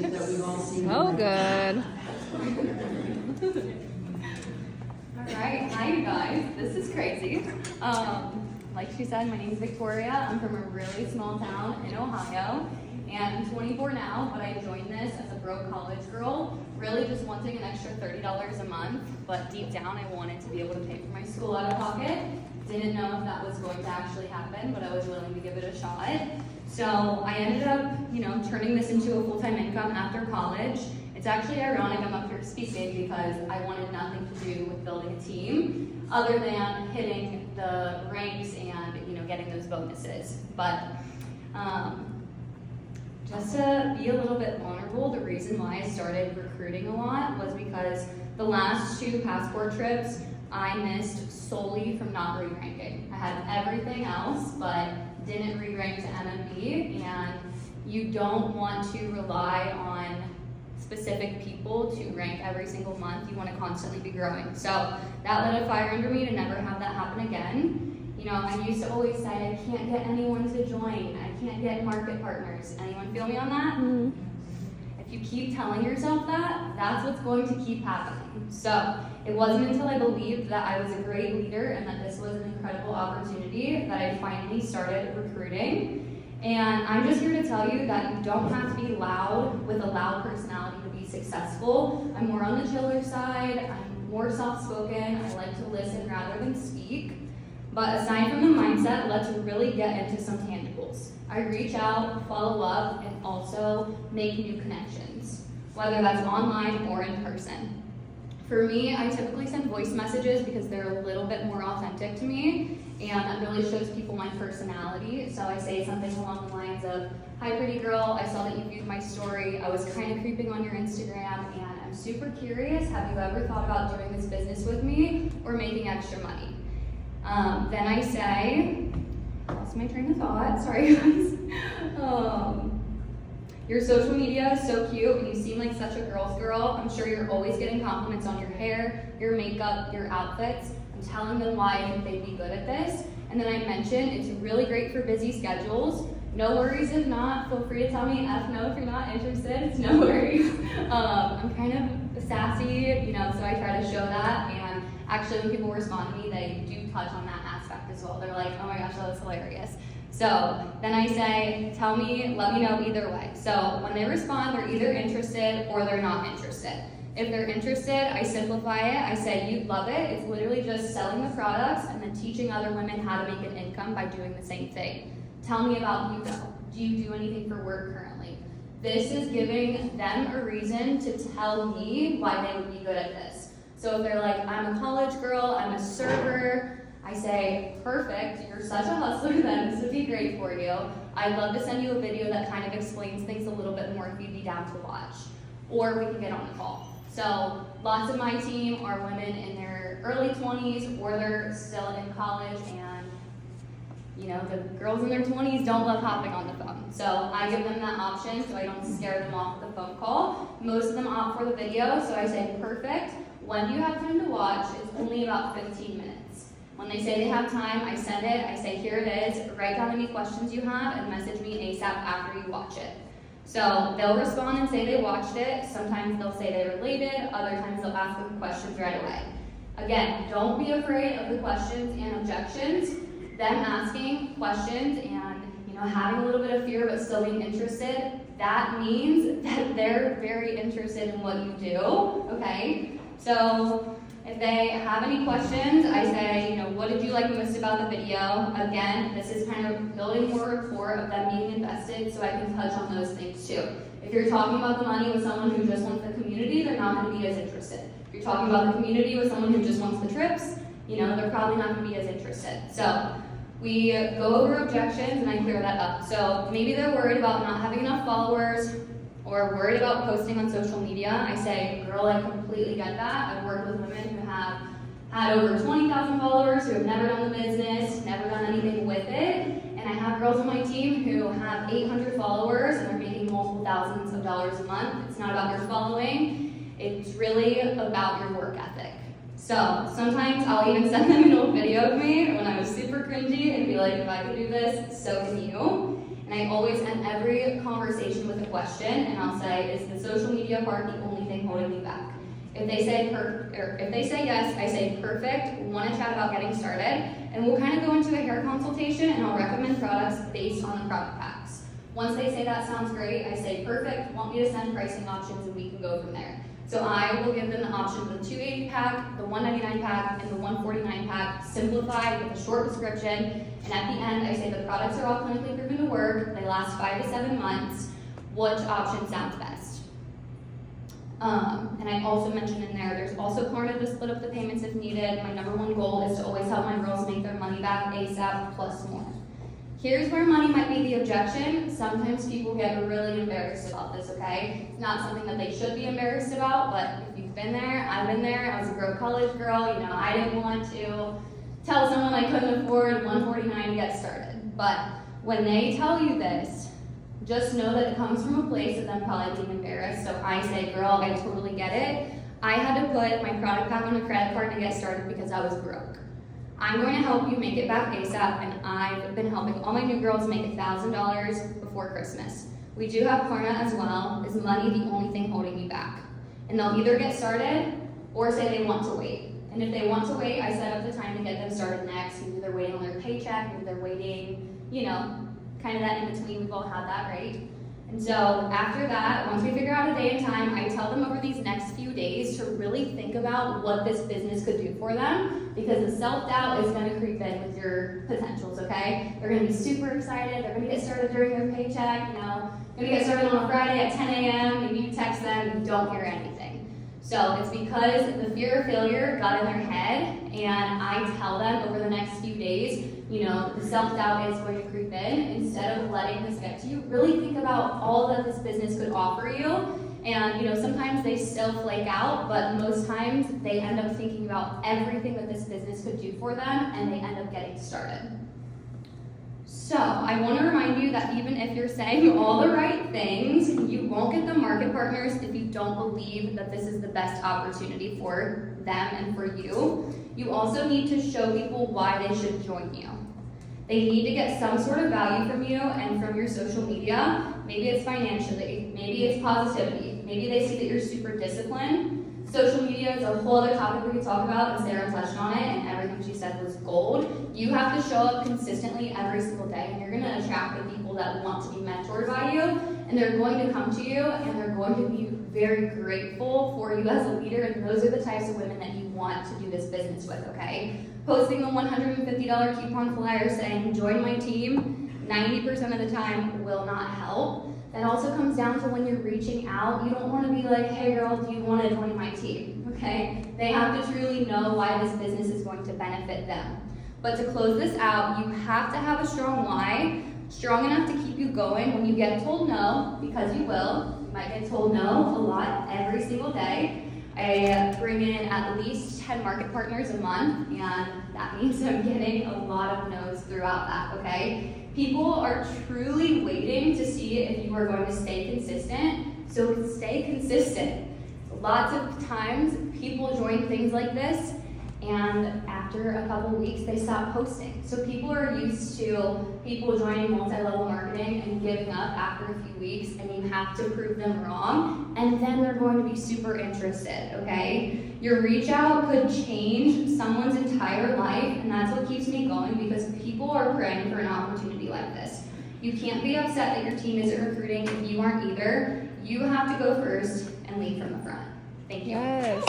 that we've all seen. So good. Alright, hi you guys. This is crazy. Like she said, my name is Victoria. I'm from a really small town in Ohio, and I'm 24 now, but I joined this as a broke college girl, really just wanting an extra $30 a month, but deep down I wanted to be able to pay for my school out of pocket. Didn't know if that was going to actually happen, but I was willing to give it a shot. So I ended up, turning this into a full-time income after college. It's actually ironic I'm up here speaking because I wanted nothing to do with building a team other than hitting the ranks and, getting those bonuses. But just to be a little bit vulnerable, the reason why I started recruiting a lot was because the last 2 passport trips I missed solely from not re-ranking. I had everything else, but didn't re-rank to MMB, and you don't want to rely on specific people to rank every single month. You want to constantly be growing. So that lit a fire under me to never have that happen again. I used to always say, I can't get anyone to join. I can't get market partners. Anyone feel me on that? Mm-hmm. If you keep telling yourself that, that's what's going to keep happening. So it wasn't until I believed that I was a great leader and that this was an incredible opportunity that I finally started recruiting. And I'm just here to tell you that you don't have to be loud with a loud personality to be successful. I'm more on the chiller side. I'm more soft-spoken. I like to listen rather than speak. But aside from the mindset, let's really get into some tangibles. I reach out, follow up, and also make new connections, whether that's online or in person. For me, I typically send voice messages because they're a little bit more authentic to me, and that really shows people my personality. So I say something along the lines of, hi pretty girl, I saw that you viewed my story. I was kind of creeping on your Instagram, and I'm super curious. Have you ever thought about doing this business with me or making extra money? Then I say, lost my train of thought, sorry guys. Your social media is so cute and you seem like such a girl's girl. I'm sure you're always getting compliments on your hair, your makeup, your outfits. I'm telling them why I think they'd be good at this. And then I mentioned it's really great for busy schedules. No worries if not, feel free to tell me F no if you're not interested, it's no worries. I'm kind of sassy, so I try to show that, and actually when people respond to me, they do touch on that aspect as well. They're like, oh my gosh, that was hilarious. So then I say, let me know either way. So when they respond, they're either interested or they're not interested. If they're interested, I simplify it. I say, you'd love it. It's literally just selling the products and then teaching other women how to make an income by doing the same thing. Tell me about you though. Do you do anything for work currently? This is giving them a reason to tell me why they would be good at this. So if they're like, I'm a college girl, I'm a server, I say, perfect, you're such a hustler then, this would be great for you. I'd love to send you a video that kind of explains things a little bit more if you'd be down to watch. Or we can get on the call. So lots of my team are women in their early 20s or they're still in college, and the girls in their 20s don't love hopping on the phone. So I give them that option so I don't scare them off with the phone call. Most of them opt for the video, so I say, perfect. When do you have time to watch? It's only about 15 minutes. When they say they have time, I send it. I say, here it is. Write down any questions you have and message me ASAP after you watch it. So they'll respond and say they watched it. Sometimes they'll say they related. Other times they'll ask the questions right away. Again, don't be afraid of the questions and objections. Them asking questions and having a little bit of fear but still being interested, that means that they're very interested in what you do, okay? So if they have any questions, I say, what did you like most about the video? Again, this is kind of building more rapport of them being invested so I can touch on those things too. If you're talking about the money with someone who just wants the community, they're not going to be as interested. If you're talking about the community with someone who just wants the trips, they're probably not going to be as interested. So we go over objections and I clear that up. So maybe they're worried about not having enough followers or worried about posting on social media. I say, girl, I completely get that. I've worked with women who have had over 20,000 followers who have never done the business, never done anything with it. And I have girls on my team who have 800 followers and they're making multiple thousands of dollars a month. It's not about your following. It's really about your work ethic. So sometimes I'll even send them an old video of me when I was super cringy and be like, if I could do this, so can you. And I always end every conversation with a question, and I'll say, is the social media part the only thing holding me back? If they say yes, I say perfect, want to chat about getting started, and we'll kind of go into a hair consultation, and I'll recommend products based on the product packs. Once they say that sounds great, I say perfect, want me to send pricing options, and we can go from there. So I will give them the option of the 280 pack, the 199 pack, and the 149 pack, simplified with a short description. And at the end, I say the products are all clinically proven to work. They last 5 to 7 months. Which option sounds best? And I also mentioned in there, there's also Klarna to split up the payments if needed. My #1 goal is to always help my girls make their money back ASAP plus more. Here's where money might be the objection. Sometimes people get really embarrassed about this, okay? It's not something that they should be embarrassed about, but if you've been there, I've been there. I was a broke college girl, I didn't want to tell someone I couldn't afford 149 to get started. But when they tell you this, just know that it comes from a place of them probably being embarrassed. So I say, girl, I totally get it. I had to put my product pack on a credit card to get started because I was broke. I'm going to help you make it back ASAP, and I've been helping all my new girls make $1,000 before Christmas. We do have Klarna as well. Is money the only thing holding me back? And they'll either get started or say they want to wait. And if they want to wait, I set up the time to get them started next. Maybe they're waiting on their paycheck, maybe they're waiting, kind of that in between. We've all had that, right? And so after that, once we figure out a day and time, I tell them over these next few days to really think about what this business could do for them, because the self-doubt is going to creep in with your potentials, okay? They're going to be super excited. They're going to get started during their paycheck, going to get started on a Friday at 10 a.m. Maybe you text them and you don't hear anything. So it's because the fear of failure got in their head, and I tell them over the next few days, the self-doubt is going to creep in. Instead of letting this get to you, really think about all that this business could offer you. And sometimes they still flake out, but most times they end up thinking about everything that this business could do for them, and they end up getting started. So I want to remind you that even if you're saying all the right things, you won't get the market partners if you don't believe that this is the best opportunity for them and for you. You also need to show people why they should join you. They need to get some sort of value from you and from your social media. Maybe it's financially, maybe it's positivity, maybe they see that you're super disciplined. Social media is a whole other topic we could talk about, and Sarah touched on it, and everything she said was gold. You have to show up consistently every single day, and you're going to attract the people that want to be mentored by you, and they're going to come to you, and they're going to be very grateful for you as a leader, and those are the types of women that you want to do this business with, okay? Posting a $150 coupon flyer saying, join my team, 90% of the time will not help. That also comes down to when you're reaching out, you don't want to be like, hey girl, do you want to join my team, okay? They have to truly know why this business is going to benefit them. But to close this out, you have to have a strong why, strong enough to keep you going when you get told no, because you will. You might get told no a lot every single day. I bring in at least 10 market partners a month, and that means I'm getting a lot of no's throughout that, okay? People are truly waiting to see if you are going to stay consistent, so stay consistent. Lots of times, people join things like this, and after a couple weeks, they stop posting. So people are used to people joining multi-level marketing and giving up after a few weeks, and you have to prove them wrong, and then they're going to be super interested, okay? Your reach out could change someone's entire life, and that's what keeps me going, because people are praying for an opportunity like this. You can't be upset that your team isn't recruiting if you aren't either. You have to go first and lead from the front. Thank you. Yes.